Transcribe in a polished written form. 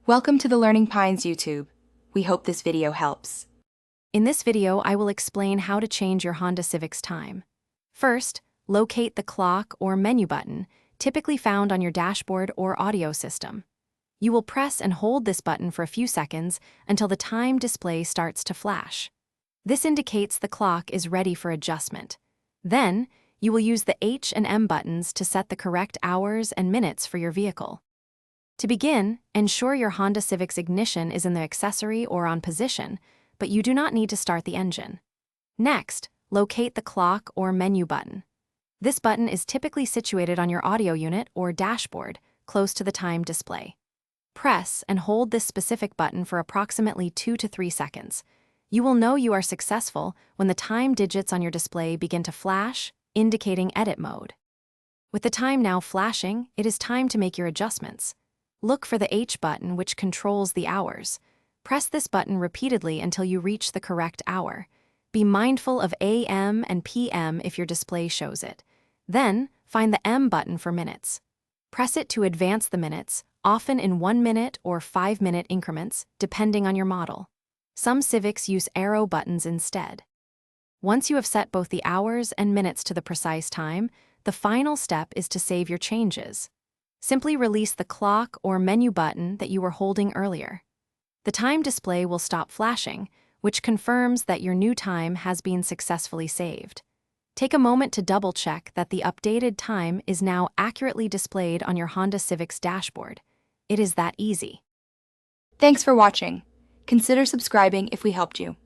Welcome to the Learning Pines YouTube. We hope this video helps. In this video, I will explain how to change your Honda Civic's time. First, locate the clock or menu button, typically found on your dashboard or audio system. You will press and hold this button for a few seconds until the time display starts to flash. This indicates the clock is ready for adjustment. Then, you will use the H and M buttons to set the correct hours and minutes for your vehicle. To begin, ensure your Honda Civic's ignition is in the accessory or on position, but you do not need to start the engine. Next, locate the clock or menu button. This button is typically situated on your audio unit or dashboard, close to the time display. Press and hold this specific button for approximately 2 to 3 seconds. You will know you are successful when the time digits on your display begin to flash, indicating edit mode. With the time now flashing, it is time to make your adjustments. Look for the H button, which controls the hours. Press this button repeatedly until you reach the correct hour. Be mindful of AM and PM if your display shows it. Then, find the M button for minutes. Press it to advance the minutes, often in 1-minute or 5-minute increments, depending on your model. Some Civics use arrow buttons instead. Once you have set both the hours and minutes to the precise time, the final step is to save your changes. Simply release the clock or menu button that you were holding earlier. The time display will stop flashing, which confirms that your new time has been successfully saved. Take a moment to double-check that the updated time is now accurately displayed on your Honda Civic's dashboard. It is that easy. Thanks for watching. Consider subscribing if we helped you.